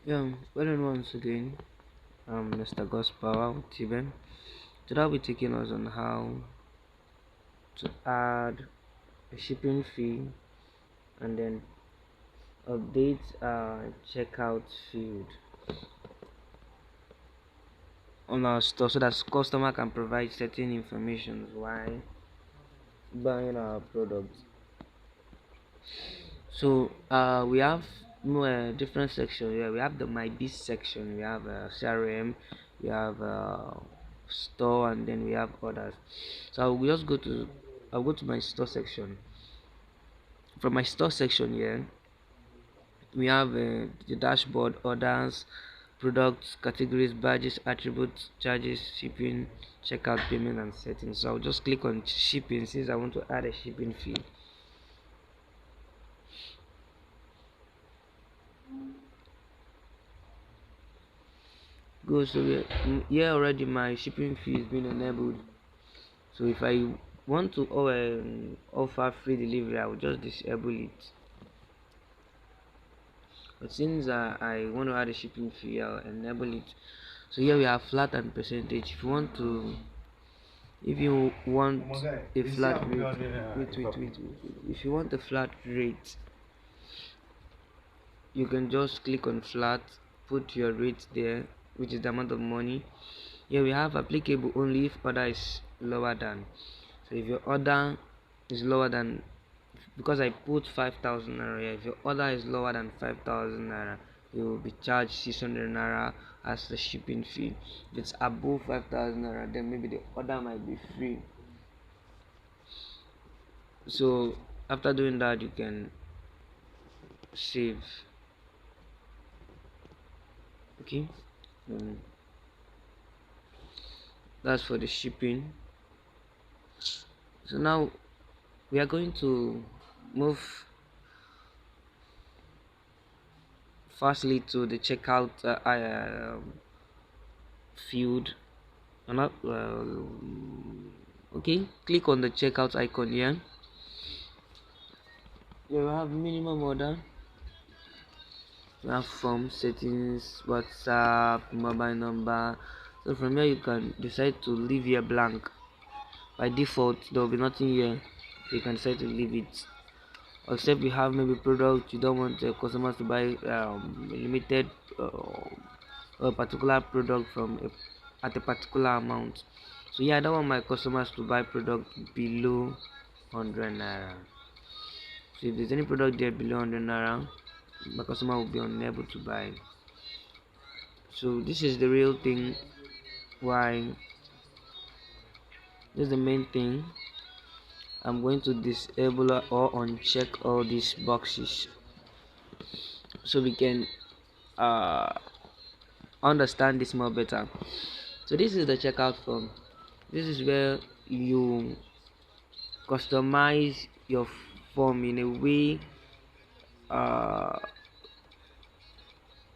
Yeah, well done once again. I'm Mr. Gospel Tiben. Today I'll be taking us on how to add a shipping fee and then update checkout field on our store so that customer can provide certain information while buying our product. So we have different sections here. We have the My Biz section, we have CRM, we have store, and then we have others. So I'll go to my store section. From my store section here, we have the dashboard, orders, products, categories, badges, attributes, charges, shipping, checkout, payment, and settings. So I'll just click on shipping since I want to add a shipping fee. Go so here already my shipping fee is being enabled. So if I want to offer free delivery, I will just disable it. But since I want to add a shipping fee, I'll enable it. So here we have flat and percentage. If you want a flat rate, if you want a flat rate, you can just click on flat, put your rate there, which is the amount of money. Here we have applicable only if order is lower than. So if your order is lower than, because I put 5,000 naira here, if your order is lower than 5,000 naira, you will be charged 600 naira as the shipping fee. If it's above 5,000 naira, then maybe the order might be free. So after doing that, you can save. Okay. um, that's for the shipping. So now we are going to move fastly to the checkout field. Not okay. Click on the checkout icon here. You have minimum order. You have form settings, WhatsApp, mobile number. So from here you can decide to leave here blank. By default there will be nothing here. So you can decide to leave it. Except you have maybe product you don't want customers to buy limited a particular product at a particular amount. So yeah, I don't want my customers to buy product below 100 naira. So if there's any product there below 100 naira, my customer will be unable to buy. So this is the real thing why this is the main thing. I'm going to disable or uncheck all these boxes so we can uh, understand this more better. So this is the checkout form. This is where you customize your form in a way uh,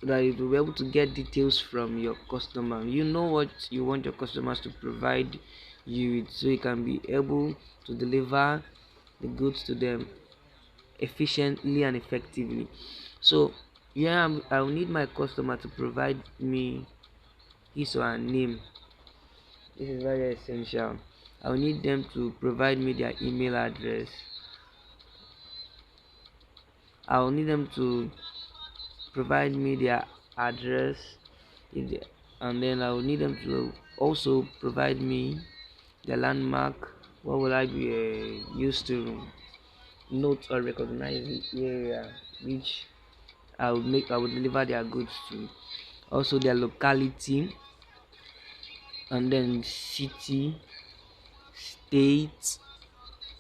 that you will be able to get details from your customer. You know what you want your customers to provide you with, so you can be able to deliver the goods to them efficiently and effectively. So yeah, I will need my customer to provide me his or her name. This is very essential. I will need them to provide me their email address. I will need them to provide me their address, and then I will need them to also provide me the landmark. What will I be used to note or recognize the area which I will deliver their goods to. Also their locality, and then city, state,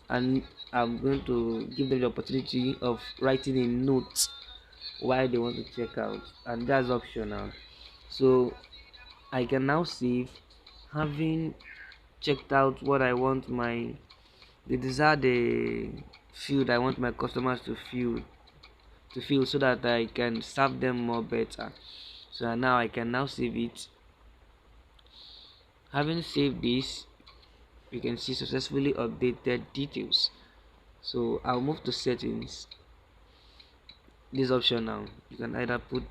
and I'm going to give them the opportunity of writing a note why they want to check out, and that's optional. So I can now save, having checked out what I want the desired field I want my customers to feel so that I can serve them more better. So now I can now save it. Having saved this, you can see successfully updated details. So I'll move to settings. This option now, you can either put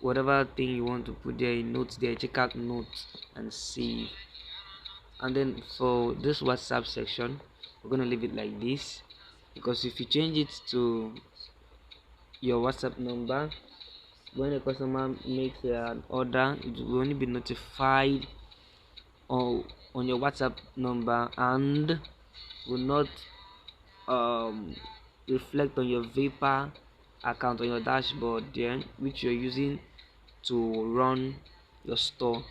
whatever thing you want to put there in notes there, check out notes and save. And then for this WhatsApp section, we're gonna leave it like this, because if you change it to your WhatsApp number, when a customer makes an order, it will only be notified on your WhatsApp number and will not um, reflect on your Vepaar account on your dashboard there, which you're using to run your store.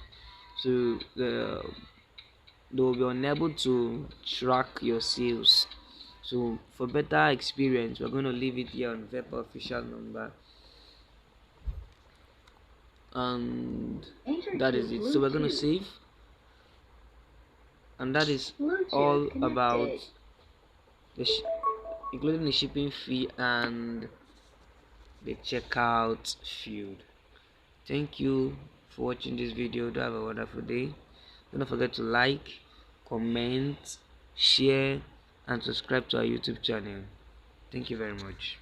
So they will be unable to track your sales. So for better experience, we're going to leave it here on Vepaar official number, and that is it. So we're going to save, and that is all about including the shipping fee and the checkout field. Thank you for watching this video. Do have a wonderful day. Don't forget to like, comment, share and subscribe to our YouTube channel. Thank you very much.